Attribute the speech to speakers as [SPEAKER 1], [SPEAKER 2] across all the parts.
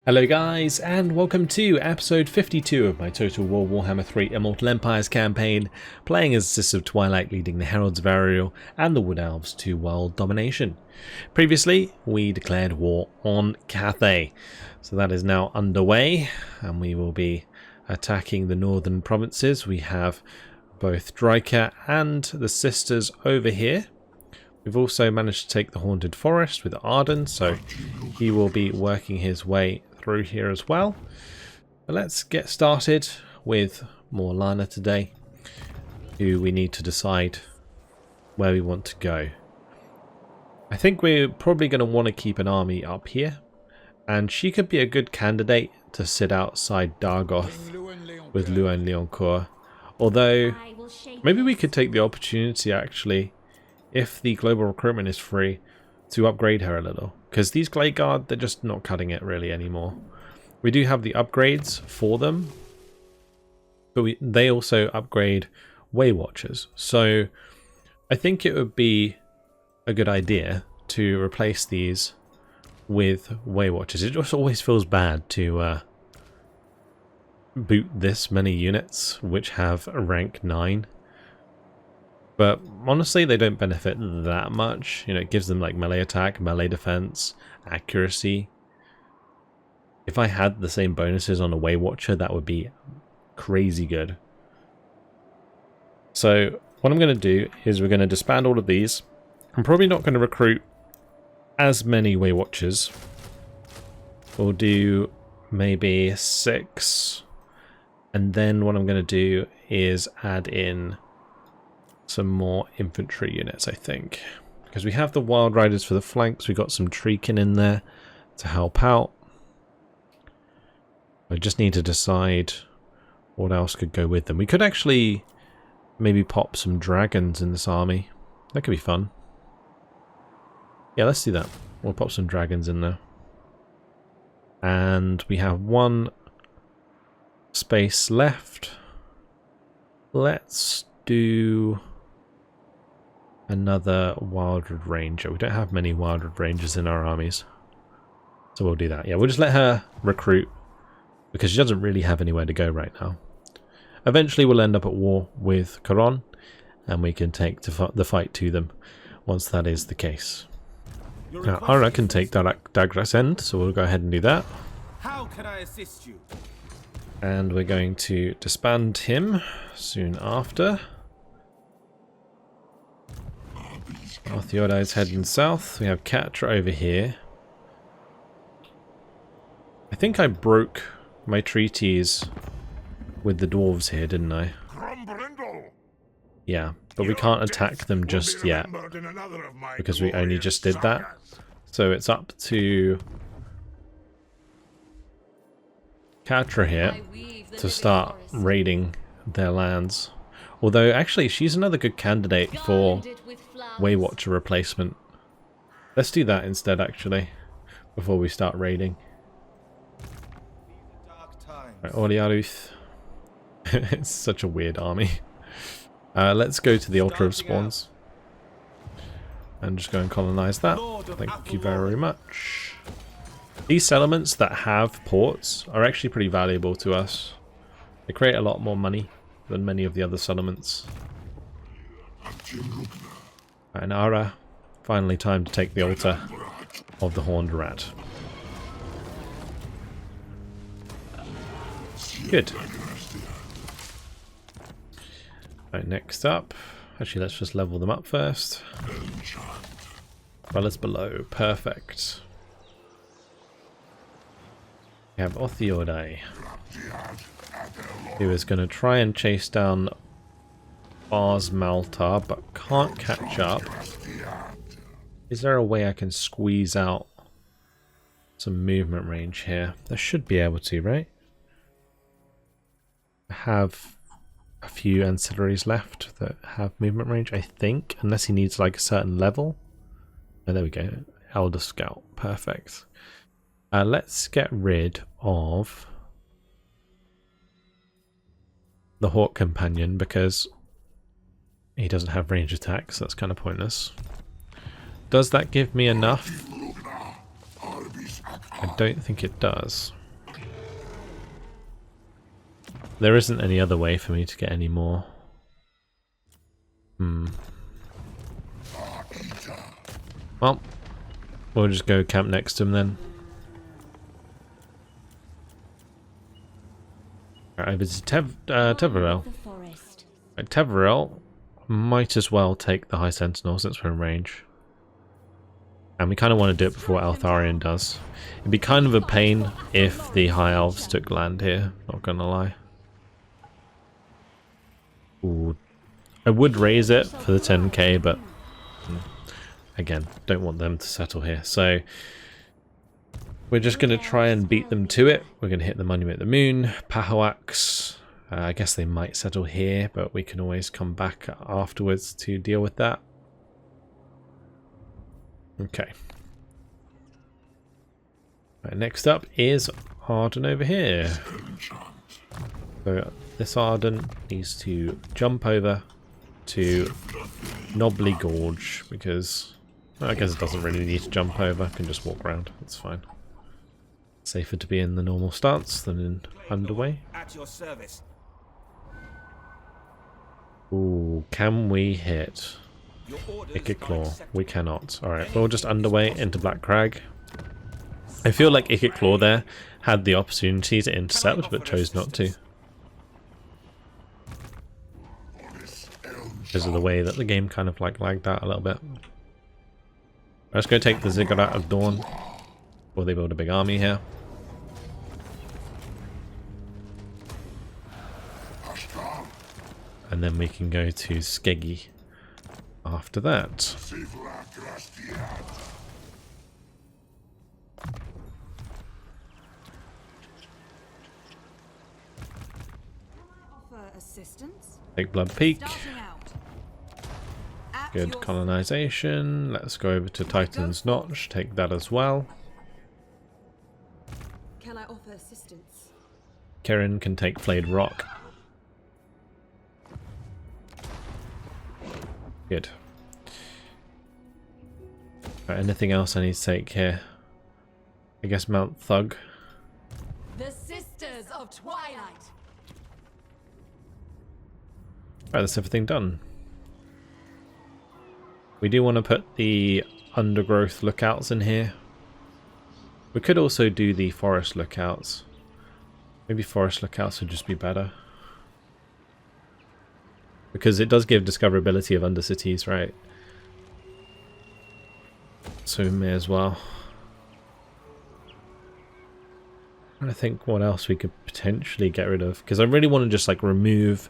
[SPEAKER 1] Hello guys, and welcome to episode 52 of my Total War Warhammer 3 Immortal Empires campaign, playing as Sis of Twilight, leading the Heralds of Ariel and the Wood Elves to world domination. Previously, we declared war on Cathay, so that is now underway, and we will be attacking the northern provinces. We have both Drycha and the sisters over here. We've also managed to take the Haunted Forest with Arden, so he will be working his way through here as well. But let's get started with more Lana today, who we need to decide where we want to go. I think we're probably going to want to keep an army up here, and she could be a good candidate to sit outside Dargoth with Luan Leoncourt. Although, maybe we could take the opportunity actually, if the global recruitment is free, to upgrade her a little. Because these Glade Guard, they're just not cutting it really anymore. We do have the upgrades for them, but they also upgrade Way Watchers. So I think it would be a good idea to replace these with Way Watchers. It just always feels bad to boot this many units which have rank 9. But honestly, they don't benefit that much. You know, it gives them like melee attack, melee defense, accuracy. If I had the same bonuses on a Way Watcher, that would be crazy good. So what I'm going to do is we're going to disband all of these. I'm probably not going to recruit as many Way Watchers. We'll do maybe 6. And then what I'm going to do is add in some more infantry units, I think, because we have the Wild Riders for the flanks. We got some Treekin in there to help out. I just need to decide what else could go with them. We could actually maybe pop some dragons in this army. That could be fun. Yeah, let's do that. We'll pop some dragons in there. And we have one space left. Let's do another Wildwood Ranger. We don't have many Wildwood Rangers in our armies, so we'll do that. Yeah, we'll just let her recruit because she doesn't really have anywhere to go right now. Eventually we'll end up at war with Coron, and we can take the fight to them once that is the case. Now Ara can take Dagras End, so we'll go ahead and do that.
[SPEAKER 2] How can I assist you?
[SPEAKER 1] And we're going to disband him soon after. Theodai's heading south. We have Catra over here. I think I broke my treaties with the dwarves here, didn't I? Yeah, but we can't attack them just yet because we only just did that. So it's up to Catra here to start raiding their lands. Although actually she's another good candidate for Way Watcher replacement. Let's do that instead actually, before we start raiding. Right, Orliaruth. It's such a weird army. Let's go to the Altar of Spawns and just go and colonize that. Thank you very much. These settlements that have ports are actually pretty valuable to us. They create a lot more money than many of the other settlements. And Ara, finally time to take the altar of the Horned Rat. Good. Right, next up, actually let's just level them up first. Dwellers below, perfect. We have Othiodai, who is going to try and chase down Bars Malta, but can't catch up. Is there a way I can squeeze out some movement range here? There should be able to, right? I have a few ancillaries left that have movement range, I think, unless he needs like a certain level. Oh, there we go. Elder Scout, perfect. Let's get rid of the Hawk Companion because he doesn't have range attacks, so that's kind of pointless. Does that give me enough? I don't think it does. There isn't any other way for me to get any more. Well, we'll just go camp next to him then. Right, over to Teverell. Right, Teverell might as well take the High Sentinel since we're in range. And we kind of want to do it before Ariel does. It'd be kind of a pain if the High Elves took land here, not gonna lie. Ooh. I would raise it for the 10k, but again, don't want them to settle here. So we're just going to try and beat them to it. We're going to hit the Monument of the Moon, Pahoax. I guess they might settle here, but we can always come back afterwards to deal with that. Okay. Right, next up is Arden over here. So this Arden needs to jump over to Knobbly Gorge because well, I guess it doesn't really need to jump over. It can just walk around. It's fine. Safer to be in the normal stance than in underway.
[SPEAKER 2] At your service.
[SPEAKER 1] Ooh, can we hit Ikit Claw? We cannot. Alright, we'll just underway into Black Crag. I feel like Ikit Claw there had the opportunity to intercept but chose not to. Because of the way that the game kind of like lagged out a little bit. Let's go take the Ziggurat of Dawn before they build a big army here. And then we can go to Skeggy after that. Take Blood Peak. Good colonization. Let's go over to Titan's Notch. Take that as well.
[SPEAKER 3] Can I offer assistance?
[SPEAKER 1] Kieran can take Flayed Rock. Good. Right, anything else I need to take here? I guess Mount Thug.
[SPEAKER 3] The Sisters of Twilight.
[SPEAKER 1] Right, that's everything done. We do want to put the undergrowth lookouts in here. We could also do the forest lookouts. Maybe forest lookouts would just be better. Because it does give discoverability of undercities, right? So we may as well. I think what else we could potentially get rid of. Because I really want to just like remove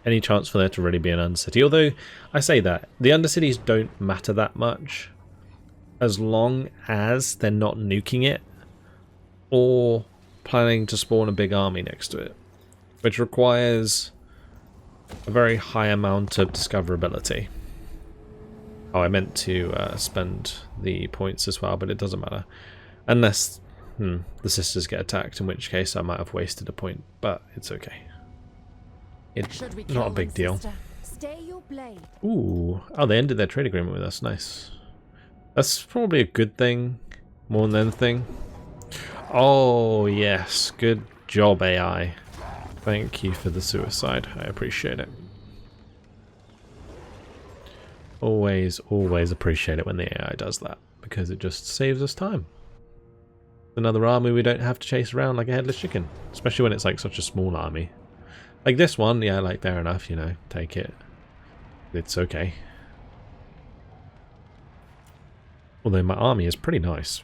[SPEAKER 1] any chance for there to really be an undercity. Although, I say that, the undercities don't matter that much. As long as they're not nuking it. Or planning to spawn a big army next to it. Which requires a very high amount of discoverability. Oh, I meant to spend the points as well, but it doesn't matter. Unless the sisters get attacked, in which case I might have wasted a point, but it's okay. It's not a big deal.
[SPEAKER 3] Stay your blade.
[SPEAKER 1] Ooh. Oh, they ended their trade agreement with us. Nice. That's probably a good thing, more than anything. Oh, yes. Good job, AI. Thank you for the suicide. I appreciate it. Always, always appreciate it when the AI does that, because it just saves us time. Another army we don't have to chase around like a headless chicken, especially when it's like such a small army. Like this one, yeah, like fair enough, you know, take it. It's okay. Although my army is pretty nice.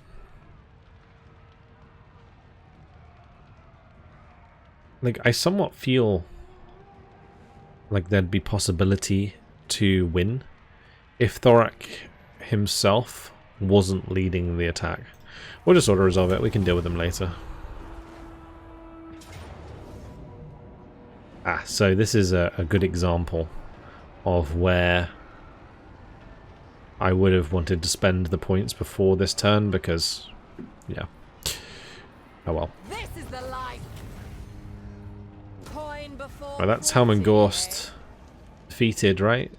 [SPEAKER 1] Like, I somewhat feel like there'd be possibility to win if Thorak himself wasn't leading the attack. We'll just auto resolve it, we can deal with him later. Ah, so this is a good example of where I would have wanted to spend the points before this turn because, yeah. Oh well.
[SPEAKER 3] This is the life. Coin before
[SPEAKER 1] Well, that's Helmengorst defeated, right?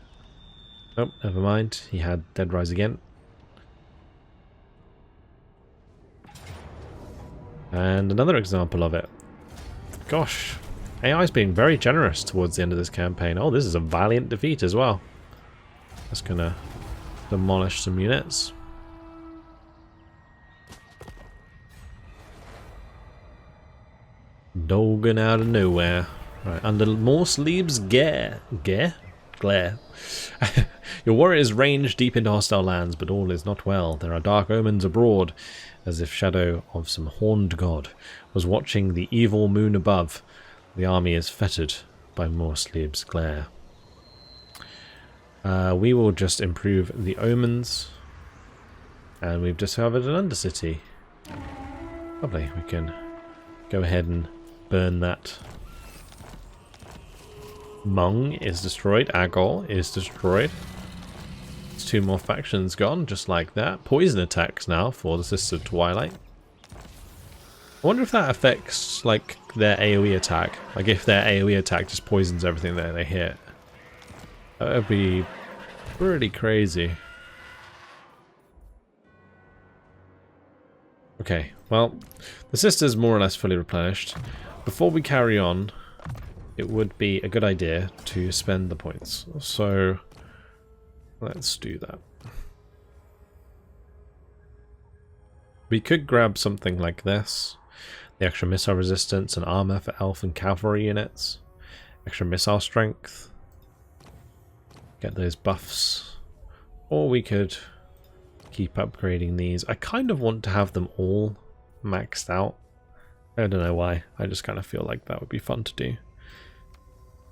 [SPEAKER 1] Oh, never mind. He had Dead Rise again. And another example of it. Gosh, AI's being very generous towards the end of this campaign. Oh, this is a valiant defeat as well. That's gonna demolish some units. Dogging out of nowhere. Right, under more sleeves, glare. Your warriors range deep into hostile lands, but all is not well. There are dark omens abroad, as if shadow of some horned god was watching the evil moon above. The army is fettered by more sleeves glare. We will just improve the omens, and we've discovered an undercity. Lovely, we can go ahead and burn that. Mung is destroyed. Agol is destroyed. There's 2 more factions gone, just like that. Poison attacks now for the Sisters of Twilight. I wonder if that affects, like, their AoE attack. Like, if their AoE attack just poisons everything that they hit. That would be pretty crazy. Okay, well, the Sisters more or less fully replenished. Before we carry on, it would be a good idea to spend the points. So let's do that. We could grab something like this. The extra missile resistance and armor for elf and cavalry units. Extra missile strength. Get those buffs. Or we could keep upgrading these. I kind of want to have them all maxed out. I don't know why. I just kind of feel like that would be fun to do.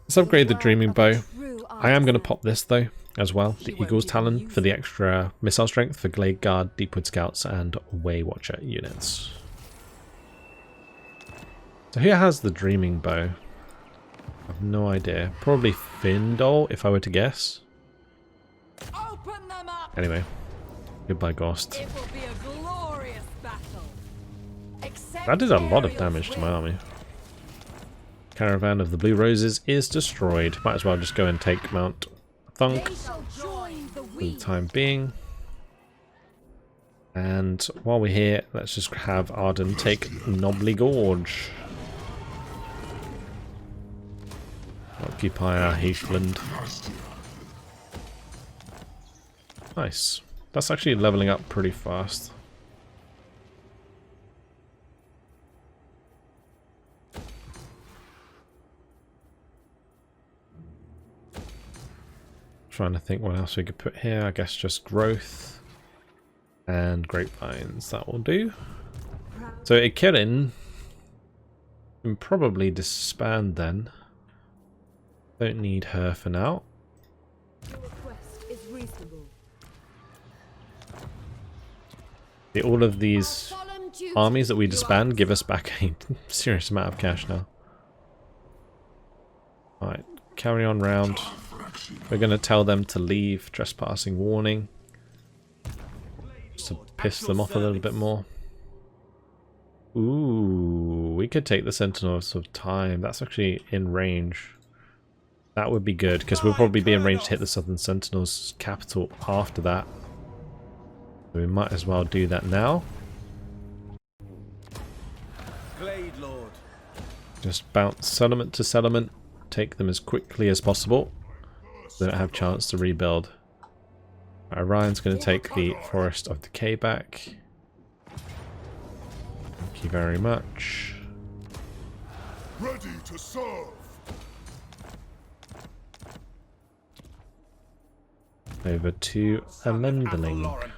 [SPEAKER 1] Let's upgrade the Dreaming Bow. I am going to pop this though as well. The Eagle's Talon for the extra missile strength for Glade Guard, Deepwood Scouts and Way Watcher units. So who has the Dreaming Bow? I have no idea. Probably Findol if I were to guess. Anyway, goodbye Ghost.
[SPEAKER 3] It will be a glorious battle.
[SPEAKER 1] That did a lot of damage to my army. Caravan of the Blue Roses is destroyed. Might as well just go and take Mount Thunk for the time being. And while we're here, let's just have Arden take Knobbly Gorge. Occupy our heathland. Nice. That's actually leveling up pretty fast. Trying to think what else we could put here. I guess just growth and grapevines. That will do. So Ikirin can probably disband then. Don't need her for now. All of these armies that we disband give us back a serious amount of cash now. Alright, carry on round. We're going to tell them to leave. Trespassing warning. Just to piss them off a little bit more. Ooh, we could take the Sentinels of Time. That's actually in range. That would be good, because we'll probably be in range to hit the Southern Sentinels capital after that. So we might as well do that now.
[SPEAKER 2] Glade Lord.
[SPEAKER 1] Just bounce settlement to settlement. Take them as quickly as possible. So they don't have a chance to rebuild. Orion's going to take the Forest of Decay back. Thank you very much.
[SPEAKER 4] Ready to serve.
[SPEAKER 1] Over to a Lenderling.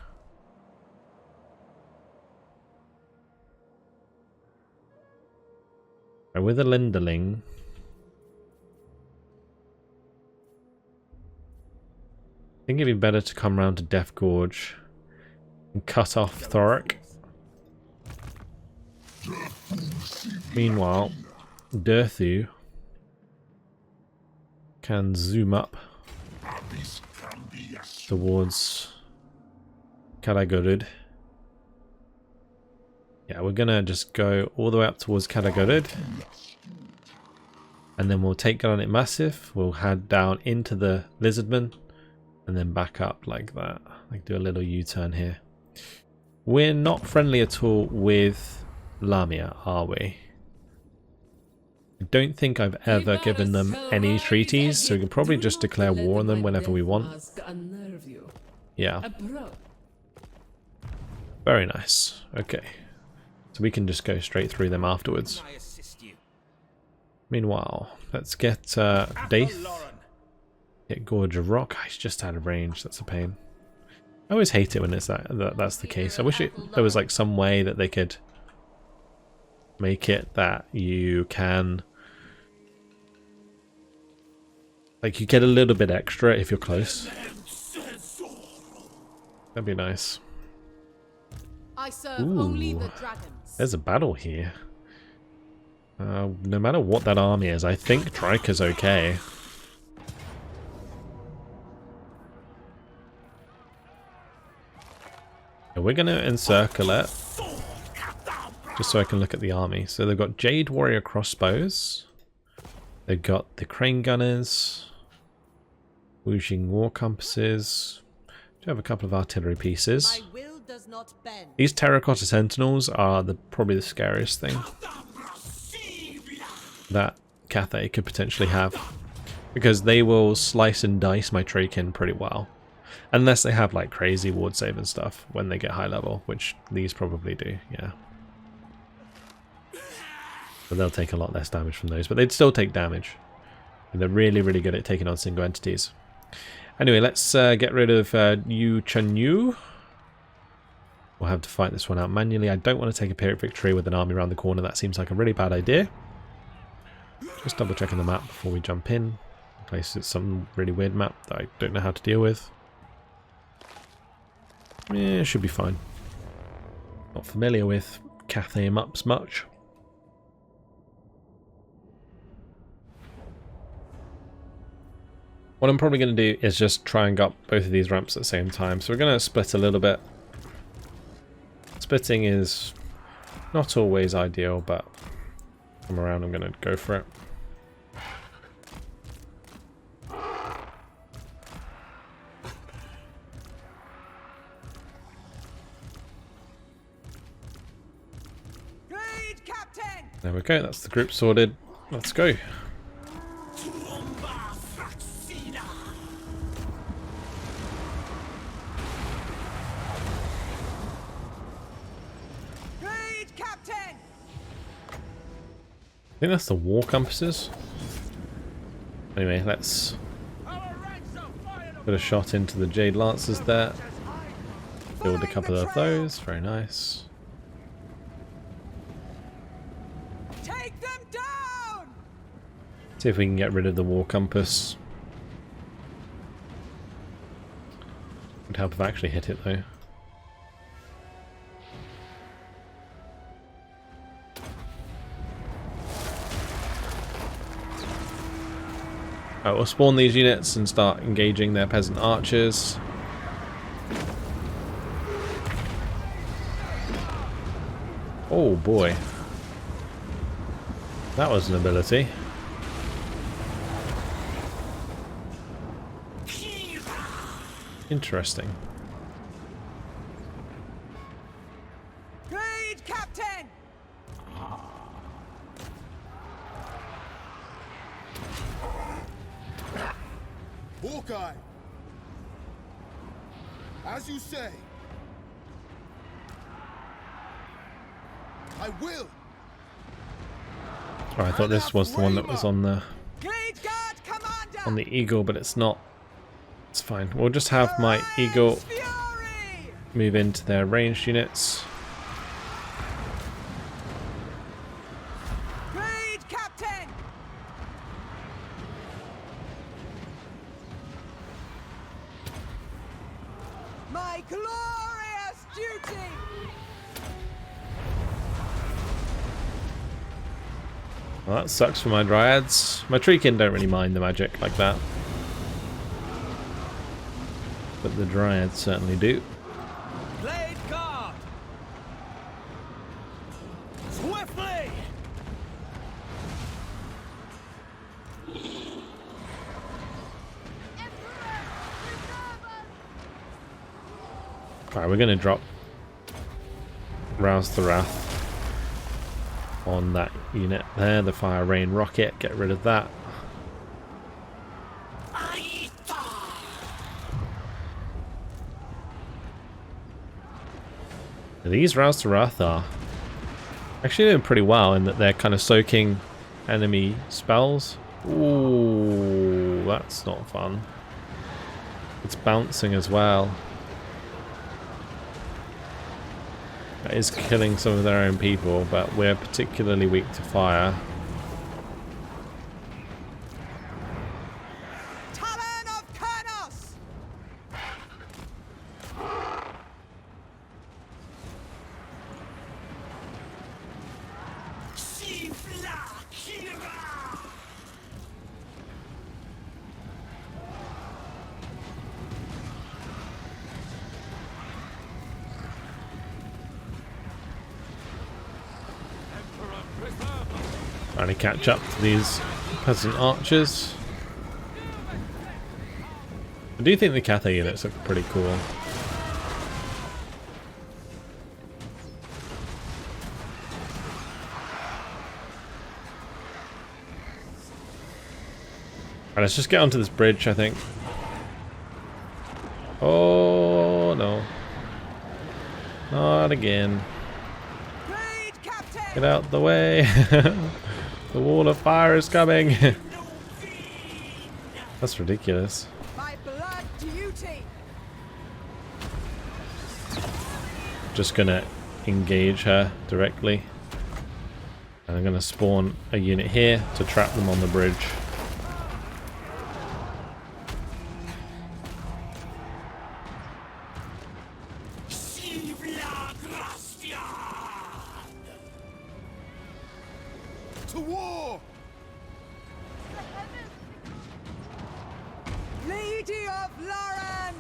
[SPEAKER 1] And with a Lenderling, I think it'd be better to come round to Death Gorge and cut off Thoric. Meanwhile, Durthu can zoom up towards Kadagurud. Yeah, we're gonna just go all the way up towards Kadagurud. And then we'll take Granite Massif, we'll head down into the Lizardman, and then back up like that. Like do a little U-turn here. We're not friendly at all with Lamia, are we? I don't think I've ever given them any treaties, so we can probably just declare war on them whenever we want. Yeah. Very nice. Okay. So we can just go straight through them afterwards.
[SPEAKER 2] I assist you?
[SPEAKER 1] Meanwhile, let's get Daith. Get Gorge of Rock. He's just out of range. That's a pain. I always hate it when it's that's the case. I wish there was like some way that they could make it that you can, like, you get a little bit extra if you're close. That'd be nice.
[SPEAKER 3] I serve only the dragons.
[SPEAKER 1] There's a battle here. No matter what that army is, I think Drycha's okay. We're going to encircle it, just so I can look at the army. So they've got Jade Warrior crossbows. They've got the Crane Gunners. Wuxing War Compasses. Do have a couple of artillery pieces.
[SPEAKER 3] My will does not bend.
[SPEAKER 1] These Terracotta Sentinels are probably the scariest thing that Cathay could potentially have, because they will slice and dice my Trakin pretty well. Unless they have like crazy ward save and stuff when they get high level, which these probably do, yeah. But they'll take a lot less damage from those, but they'd still take damage. And they're really, really good at taking on single entities. Anyway, let's get rid of Yu Chunyu. We'll have to fight this one out manually. I don't want to take a Pyrrhic victory with an army around the corner. That seems like a really bad idea. Just double checking the map before we jump in. In case it's some really weird map that I don't know how to deal with. Yeah, it should be fine. Not familiar with Cathay maps much. What I'm probably going to do is just try and gut both of these ramps at the same time. So we're going to split a little bit. Splitting is not always ideal, but come around, I'm going to go for it. There we go, that's the group sorted. Let's go. I think that's the war compasses. Anyway, let's put a shot into the Jade Lancers there. Build a couple of those, very nice.
[SPEAKER 3] Take them down!
[SPEAKER 1] See if we can get rid of the war compass. Would help if I actually hit it though. Alright, we'll spawn these units and start engaging their peasant archers. Oh boy. That was an ability. Interesting.
[SPEAKER 3] Great Captain!
[SPEAKER 4] Hawkeye! As you say. I will!
[SPEAKER 1] Oh, I thought this was the one that was on the
[SPEAKER 3] Great God Commander!
[SPEAKER 1] on the eagle, but it's not. It's fine. We'll just have my eagle
[SPEAKER 3] Fury!
[SPEAKER 1] move into their ranged units.
[SPEAKER 3] Great Captain! My glorious duty!
[SPEAKER 1] Well, that sucks for my dryads. My Treekin don't really mind the magic like that, but the dryads certainly do.
[SPEAKER 2] Blade guard! Swiftly!
[SPEAKER 1] Alright, we're going to drop Rouse the Wrath. on that unit there, the fire rain rocket. Get rid of that. These Rouse to Wrath are actually doing pretty well in that they're kind of soaking enemy spells. Ooh, that's not fun. It's bouncing as well. That is killing some of their own people, but we're particularly weak to fire. Trying to catch up to these peasant archers. I do think the Cathay units look pretty cool. Alright, let's just get onto this bridge, I think. Oh no. Not again. Get out the way. The wall of fire is coming. That's ridiculous.
[SPEAKER 3] My blood duty.
[SPEAKER 1] Just gonna engage her directly. And I'm gonna spawn a unit here to trap them on the bridge.
[SPEAKER 4] To war!
[SPEAKER 3] Lady of Lauren.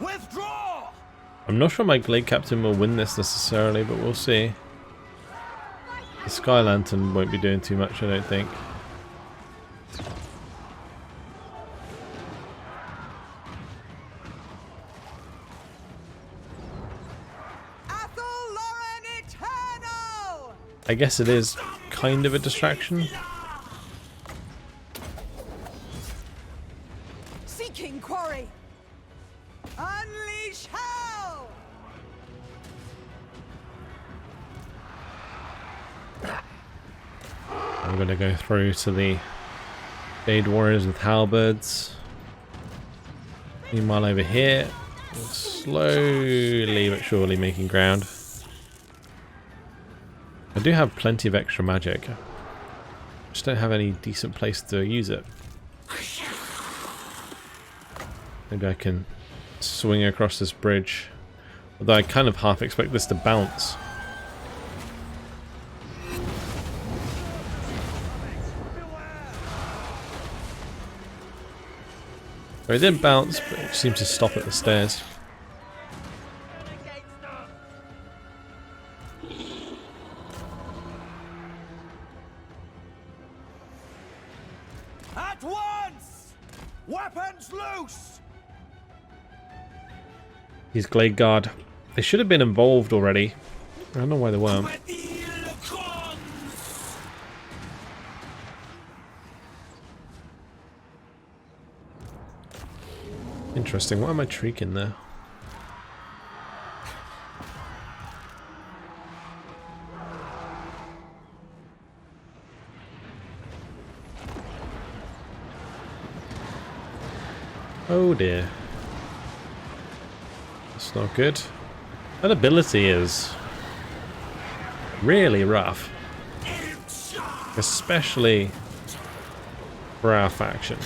[SPEAKER 2] Withdraw!
[SPEAKER 1] I'm not sure my Glade Captain will win this necessarily, but we'll see. The Sky Lantern won't be doing too much, I don't think. I guess it is kind of a distraction.
[SPEAKER 3] Seeking quarry. Unleash hell.
[SPEAKER 1] I'm going to go through to the Jade Warriors with halberds. Meanwhile over here, we're slowly but surely making ground. I do have plenty of extra magic. Just don't have any decent place to use it. Maybe I can swing across this bridge. Although I kind of half expect this to bounce. It didn't bounce, but it seemed to stop at the stairs.
[SPEAKER 2] At once! Weapons loose!
[SPEAKER 1] These Glade Guard, they should have been involved already. I don't know why they weren't. Interesting, what am I treaking there? Oh dear. That's not good. That ability is really rough. Especially for our faction.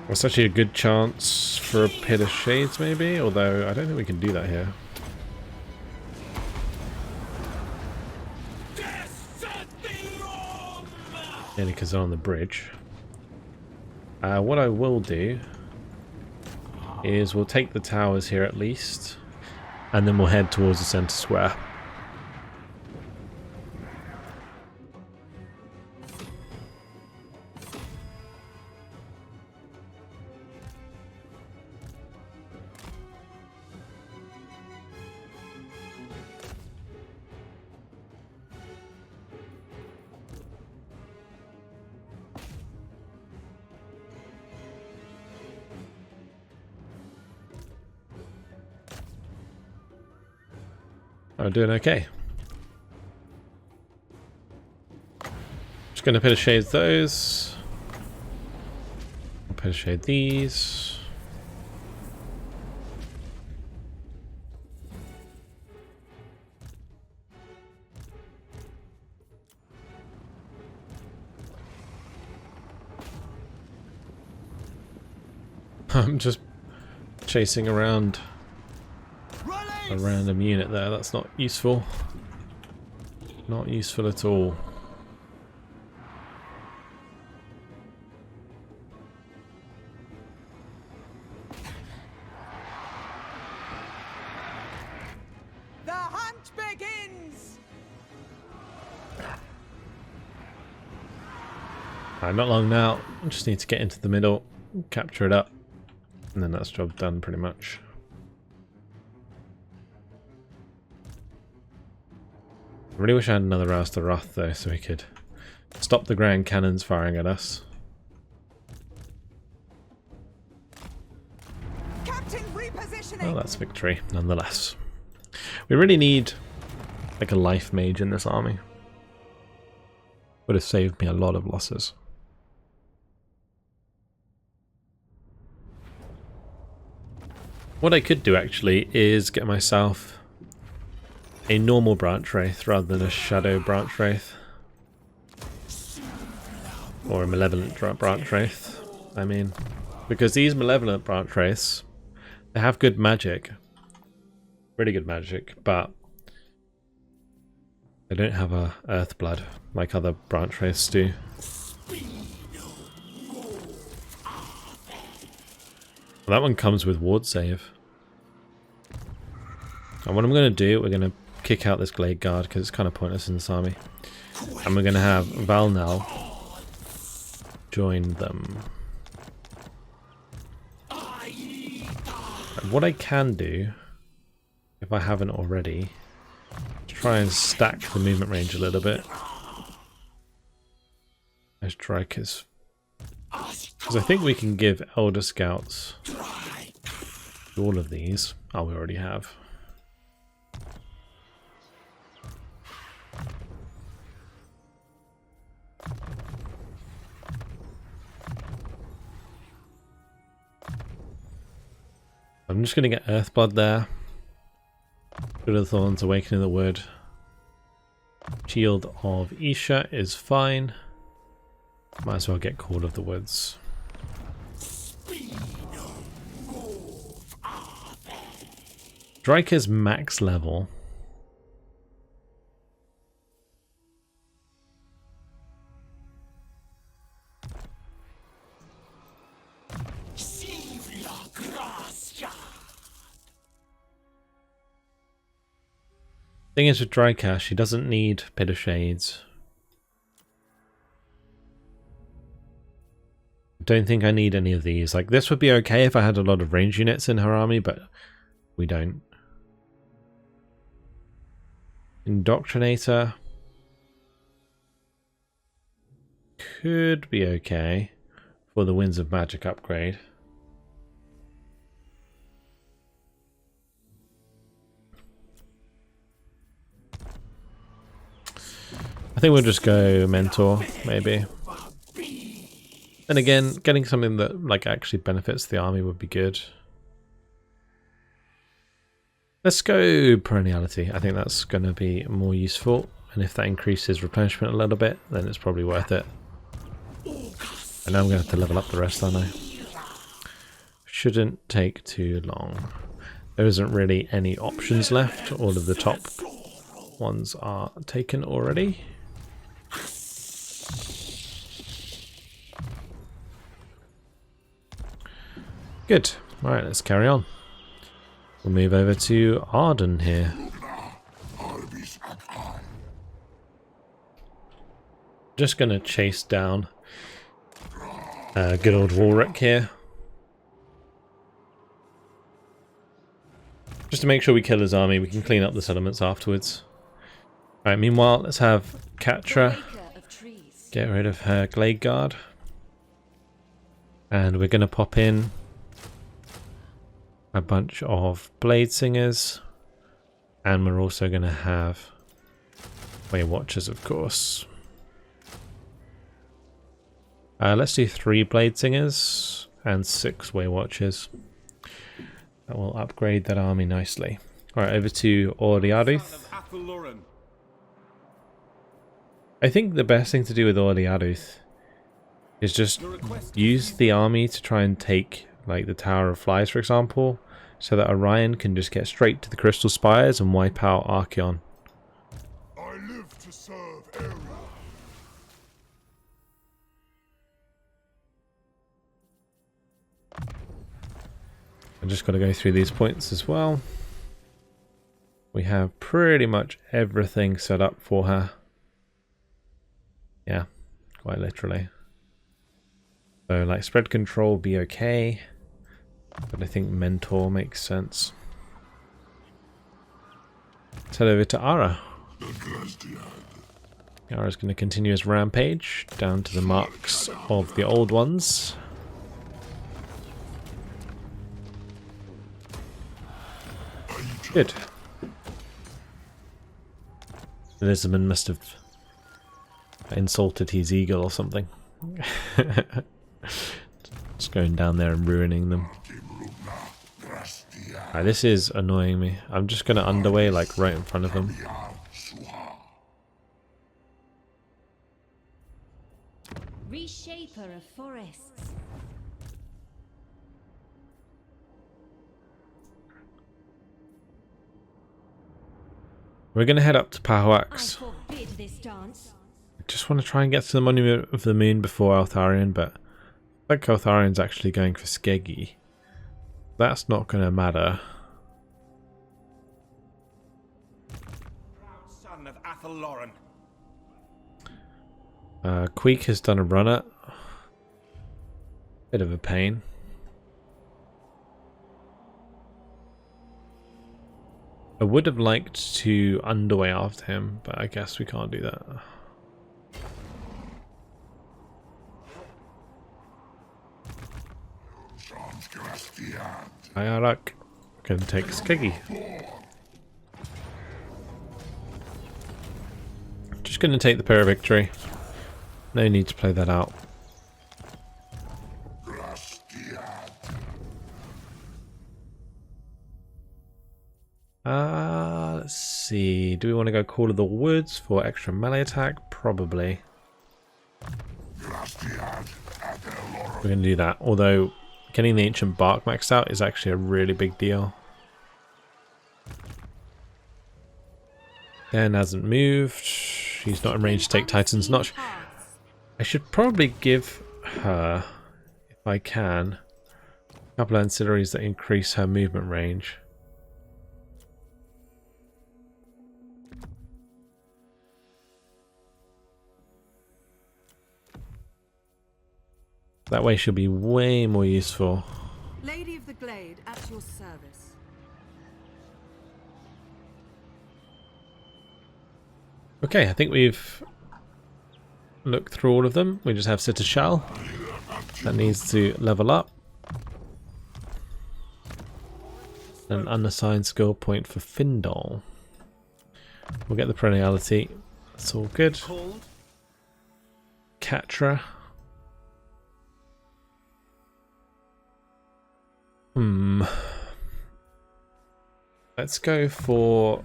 [SPEAKER 1] That's actually a good chance for a Pit of Shades, maybe, although I don't think we can do that here. Only because they're on the bridge. What I will do is we'll take the towers here at least, and then we'll head towards the center square. I'm doing okay. Just going to Pit of Shade those. I'll Pit of Shade these. I'm just chasing around a random unit there. That's not useful. Not useful at all.
[SPEAKER 2] The hunt begins.
[SPEAKER 1] Alright, not long now. I just need to get into the middle, capture it up, and then that's job done pretty much. I really wish I had another Rouse to Wrath though, so we could stop the grand cannons firing at us.
[SPEAKER 2] Captain repositioning.
[SPEAKER 1] Well, that's victory nonetheless. We really need like a life mage in this army. Would have saved me a lot of losses. What I could do actually is get myself a normal branch wraith rather than a shadow branch wraith. Or a malevolent branch wraith, I mean. Because these malevolent branch wraiths, they have good magic. Really good magic, but they don't have a earth blood like other branch wraiths do. Well, that one comes with ward save. And what I'm going to do, we're going to kick out this Glade Guard because it's kind of pointless in this army. And we're going to have Valnal join them. And what I can do, if I haven't already, is try and stack the movement range a little bit. As Drycha's. Because I think we can give Elder Scouts to all of these. Oh, we already have. I'm just going to get Earthblood there. Good of the Thorns, Awakening the Wood. Shield of Isha is fine. Might as well get Call of the Woods. Drycha's max level. Thing is with Drycha, she doesn't need Pit of Shades. Don't think I need any of these. Like, this would be okay if I had a lot of range units in her army, but we don't. Indoctrinator could be okay for the Winds of Magic upgrade. I think we'll just go Mentor, maybe. And again, getting something that like actually benefits the army would be good. Let's go Perenniality. I think that's going to be more useful. and if that increases replenishment a little bit, then it's probably worth it. And now I'm going to have to level up the rest, aren't I? Shouldn't take too long. There isn't really any options left. All of the top ones are taken already. Good. Alright, let's carry on. We'll move over to Arden here. Just going to chase down good old Walrick here. Just to make sure we kill his army, we can clean up the settlements afterwards. Alright, meanwhile, let's have Catra get rid of her Glade Guard. And we're going to pop in a bunch of Blade Singers. And we're also going to have Way Watchers, of course. Let's do 3 Blade Singers and 6 Way Watchers. That will upgrade that army nicely. Alright, over to Oriaduth. I think the best thing to do with Oriaduth is just use the army to try and take like the Tower of Flies, for example, so that Orion can just get straight to the Crystal Spires and wipe out Archeon.
[SPEAKER 4] I live to serve Ariel.
[SPEAKER 1] I just got to go through these points as well. We have pretty much everything set up for her. Yeah, quite literally. So like spread control will be okay, but I think mentor makes sense. Let's head over to Ara. Ara's going to continue his rampage down to the marks of the old ones. Good. Elizabeth must have insulted his eagle or something. Just going down there and ruining them. Right, this is annoying me. I'm just going to underway like right in front of them.
[SPEAKER 5] Reshaper of forests.
[SPEAKER 1] We're going to head up to
[SPEAKER 5] I
[SPEAKER 1] Pahuax.
[SPEAKER 5] forbid this dance.
[SPEAKER 1] Just want to try and get to the Monument of the Moon before Eltharion, but I think Eltharion's actually going for Skeggy. That's not going to matter.
[SPEAKER 4] Proud son of Athelloren.
[SPEAKER 1] Queek has done a runner. Bit of a pain. I would have liked to underway after him, but I guess we can't do that. Ayarak can take Skeggy. Just going to take the Pair of Victory. No need to play that out. Let's see. Do we want to go Call of the Woods for extra melee attack? Probably. We're going to do that. Although getting the Ancient Bark maxed out is actually a really big deal. Dan hasn't moved. She's not in range to take Titan's Notch. I should probably give her, if I can, a couple of ancillaries that increase her movement range. That way she'll be way more useful.
[SPEAKER 2] Lady of the Glade, at your service.
[SPEAKER 1] Okay, I think we've looked through all of them. We just have Citashal. That needs to level up. An unassigned skill point for Findol. We'll get the perenniality. That's all good. Catra. Let's go for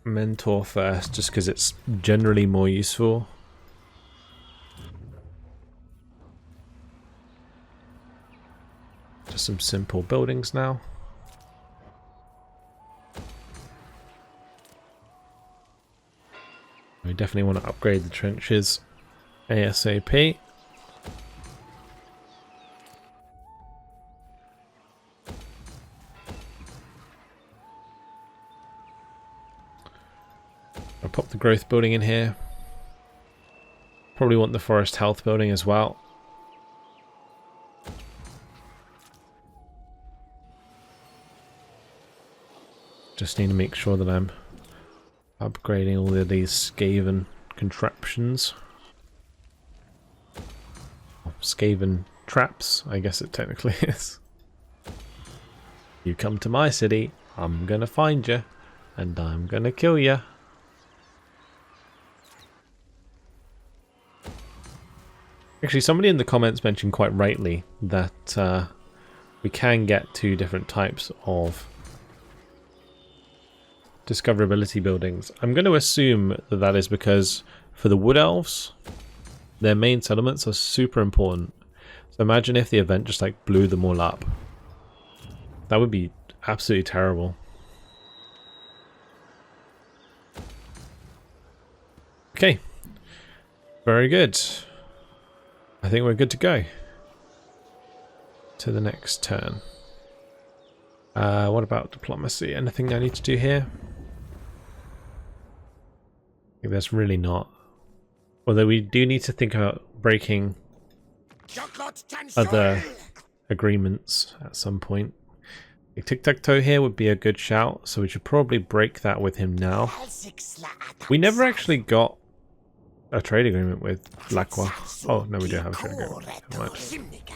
[SPEAKER 1] mentor first, just because it's generally more useful. Just some simple buildings now. We definitely want to upgrade the trenches ASAP. I'll pop the growth building in here. Probably want the forest health building as well. Just need to make sure that I'm upgrading all of these Skaven contraptions. Skaven traps, I guess it technically is. You come to my city, I'm gonna find you, and I'm gonna kill you. Actually, somebody in the comments mentioned quite rightly that we can get two different types of discoverability buildings. I'm going to assume that that is because for the Wood Elves, their main settlements are super important. So imagine if the event just like blew them all up. That would be absolutely terrible. Okay. Very good. I think we're good to go to the next turn. What about diplomacy? Anything I need to do here? I think there's really not. Although we do need to think about breaking other agreements at some point. A tic-tac-toe here would be a good shout, so we should probably break that with him now. We never actually got a trade agreement with Laqua. Oh, no, we do have a trade agreement. Never mind.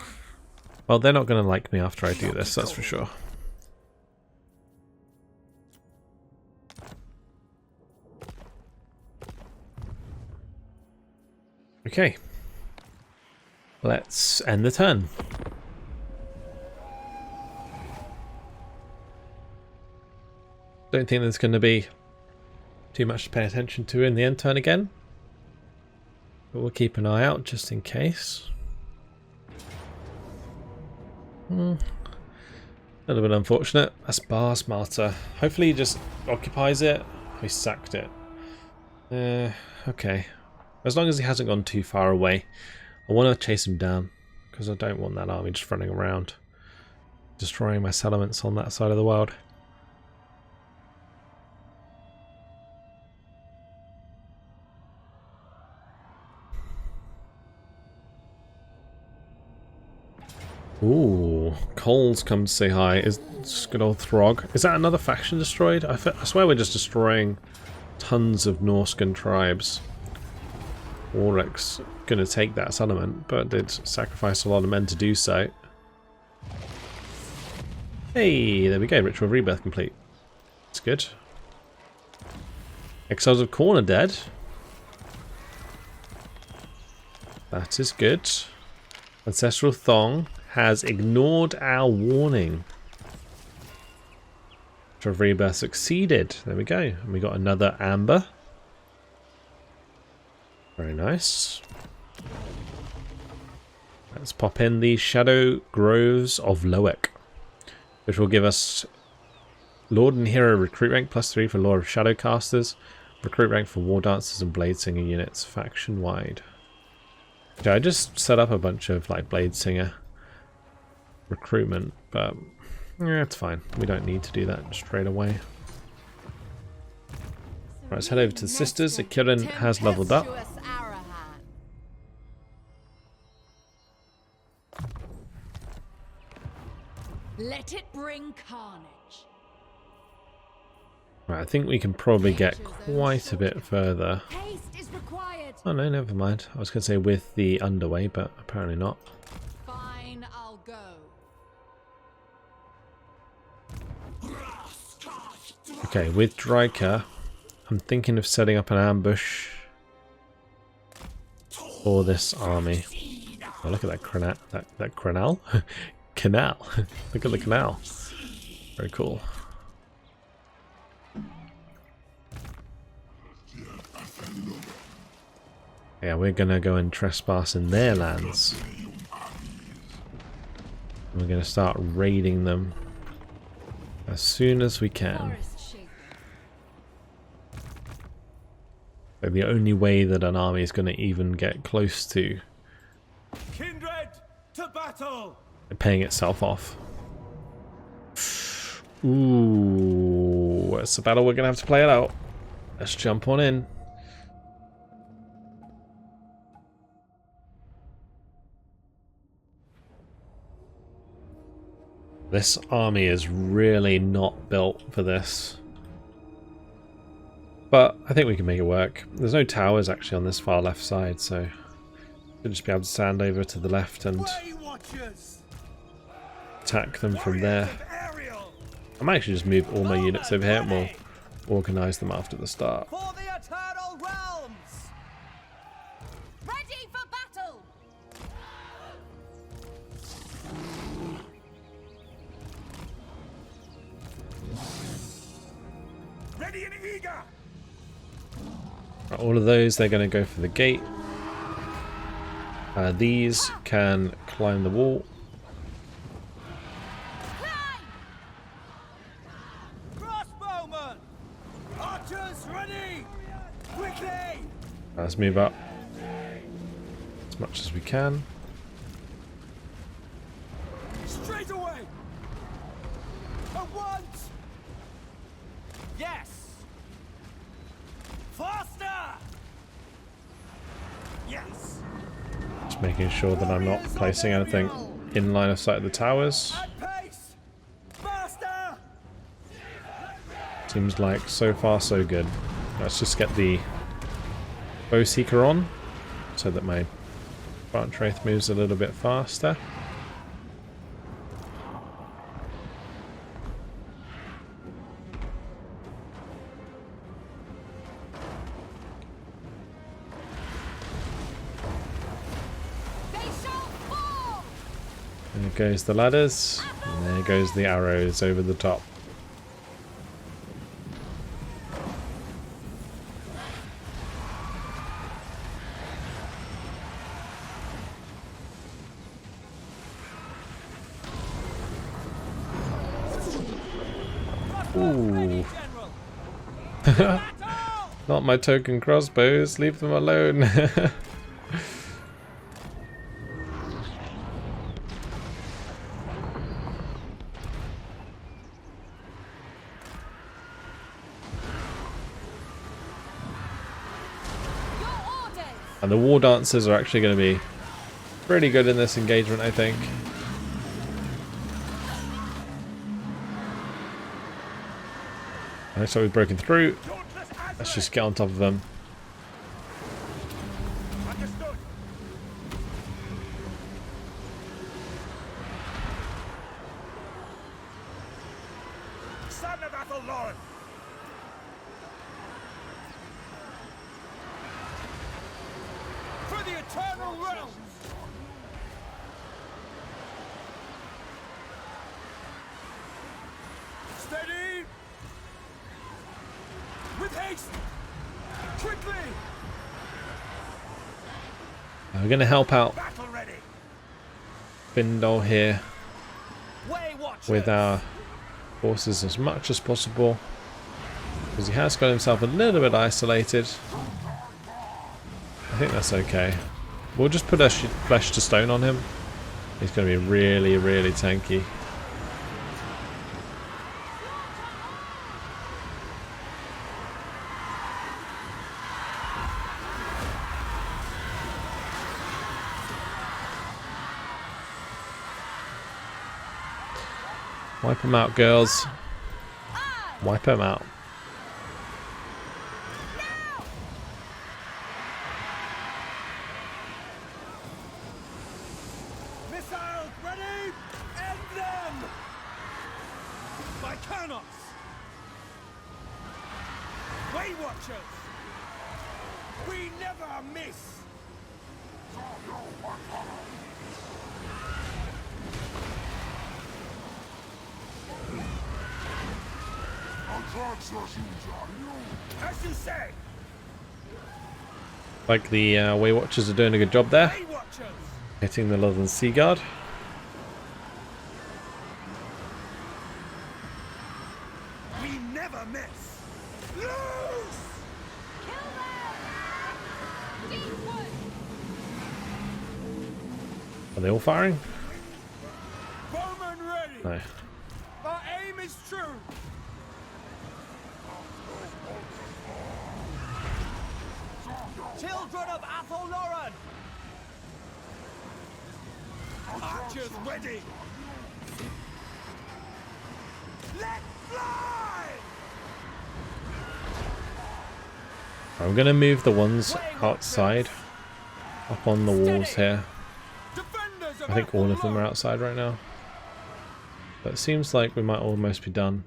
[SPEAKER 1] Well, they're not going to like me after I do this, that's for sure. Okay. Let's end the turn. Don't think there's going to be too much to pay attention to in the end turn again. But we'll keep an eye out just in case. A little bit unfortunate. That's Bar Smarter. Hopefully he just occupies it. We sacked it. Okay. As long as he hasn't gone too far away. I want to chase him down. Because I don't want that army just running around. Destroying my settlements on that side of the world. Ooh, Cole's come to say hi. Is good old Throg. Is that another faction destroyed? I swear we're just destroying tons of Norscan tribes. Warwick's gonna take that settlement, but did sacrifice a lot of men to do so. Hey, there we go. Ritual Rebirth complete. That's good. Exiles of Khorne are dead. That is good. Ancestral Thong has ignored our warning. Ritual Rebirth succeeded. There we go. And we got another Amber. Very nice. Let's pop in the Shadow Groves of Loic, which will give us Lord and Hero recruit rank +3 for Lord of Shadowcasters, recruit rank for War Dancers and Blade Singer units faction wide. Okay, I just set up a bunch of like Blade Singer recruitment, but yeah, it's fine. We don't need to do that straight away. Right, let's head over to the Sisters. Akirin has leveled up.
[SPEAKER 3] Let it bring carnage.
[SPEAKER 1] Right, I think we can probably get quite a bit further.
[SPEAKER 3] Haste is required.
[SPEAKER 1] Oh no, never mind. I was going to say with the underway, but apparently not.
[SPEAKER 3] Fine, I'll go.
[SPEAKER 1] Okay, with Drycha, I'm thinking of setting up an ambush for this army. Oh, look at that canal. That canal? Canal. Look at the canal. Very cool. Yeah, we're gonna go and trespass in their lands. We're gonna start raiding them as soon as we can.
[SPEAKER 3] Forest shaper.
[SPEAKER 1] Like the only way that an army is gonna even get close to
[SPEAKER 4] Kindred to battle!
[SPEAKER 1] paying itself off. Ooh, it's a battle we're gonna have to play it out. Let's jump on in. This army is really not built for this. But I think we can make it work. There's no towers actually on this far left side, so we'll just be able to stand over to the left and attack them from there.
[SPEAKER 4] Ariel!
[SPEAKER 1] I might actually just move all my units over here and we'll organise them after the start.
[SPEAKER 4] For the eternal realms!
[SPEAKER 3] Ready for battle!
[SPEAKER 4] Ready and eager!
[SPEAKER 1] All of those, they're going to go for the gate. These can climb the wall.
[SPEAKER 4] Crossbowmen! Archers ready! Quickly!
[SPEAKER 1] Let's move up as much as we can.
[SPEAKER 4] Straight away! At once! Yes! Faster! Yes!
[SPEAKER 1] Just making sure that I'm not placing anything in line of sight of the towers.
[SPEAKER 4] At pace! Faster!
[SPEAKER 1] Seems like so far so good. Let's just get the bow seeker on so that my branch wraith moves a little bit faster.
[SPEAKER 3] They shall fall!
[SPEAKER 1] There goes the ladders, and there goes the arrows over the top. Ooh. Not my token crossbows, leave them alone.
[SPEAKER 3] Your orders!
[SPEAKER 1] And the war dancers are actually going to be pretty good in this engagement, I think. So we've broken through. Let's just get on top of them.
[SPEAKER 4] Understood. Son of Athelloren! For the eternal realms! Steady! With haste! Quickly!
[SPEAKER 1] We're going to help out
[SPEAKER 4] Battle ready!
[SPEAKER 1] Findol here
[SPEAKER 4] Way watchers!
[SPEAKER 1] with our forces as much as possible, because he has got himself a little bit isolated. I think that's okay. We'll just put a flesh to stone on him. He's going to be really, really tanky. Wipe them out, girls. Wipe them out.
[SPEAKER 4] Missiles ready! End them! By Carnos! Way watchers! We never miss! As you say!
[SPEAKER 1] Like the Way Watchers are doing a good job there,
[SPEAKER 4] Way Watchers!
[SPEAKER 1] hitting the Northern Sea Guard.
[SPEAKER 4] We never miss! Loose!
[SPEAKER 1] Are they all firing?
[SPEAKER 4] Bowman ready!
[SPEAKER 1] No.
[SPEAKER 4] Our aim is true! Children of Athel-Loren! Archers ready! Let fly!
[SPEAKER 1] I'm gonna move the ones outside up on the walls here.
[SPEAKER 4] Defenders of
[SPEAKER 1] I think all of them are
[SPEAKER 4] Athel-Loren!
[SPEAKER 1] outside right now. But it seems like we might almost be done.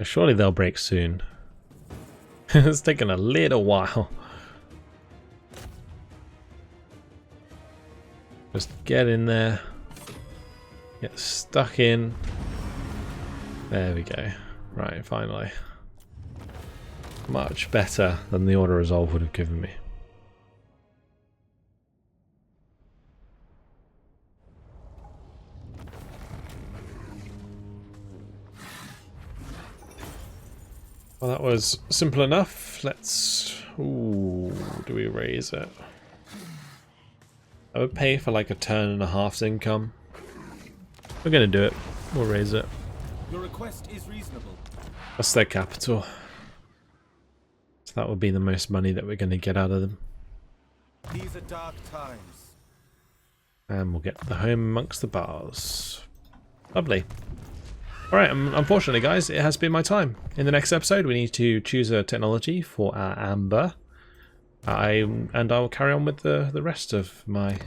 [SPEAKER 1] Surely they'll break soon. It's taken a little while. Just get in there. Get stuck in. There we go. Right, finally. Much better than the Order Resolve would have given me. Well, that was simple enough. Let's... Ooh, do we raise it? I would pay for like a turn and a half's income. We're gonna do it. We'll raise it.
[SPEAKER 4] Your request is reasonable.
[SPEAKER 1] That's their capital. So that will be the most money that we're gonna get out of them.
[SPEAKER 4] These are dark times.
[SPEAKER 1] And we'll get the home amongst the bars. Lovely. Alright, unfortunately guys, it has been my time. In the next episode we need to choose a technology for our amber. And I will carry on with the rest of my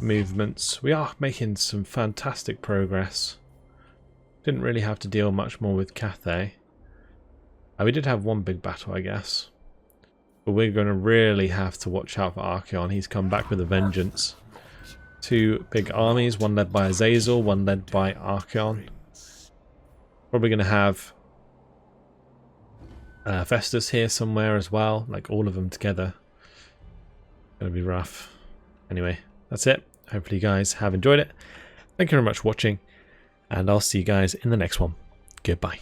[SPEAKER 1] movements. We are making some fantastic progress. Didn't really have to deal much more with Cathay. We did have one big battle, I guess. But we're going to really have to watch out for Orion. He's come back with a vengeance. Two big armies, one led by Azazel, one led by Orion. Probably going to have Festus here somewhere as well, like all of them together. Gonna be rough. Anyway, that's it. Hopefully you guys have enjoyed it. Thank you very much for watching, and I'll see you guys in the next one. Goodbye.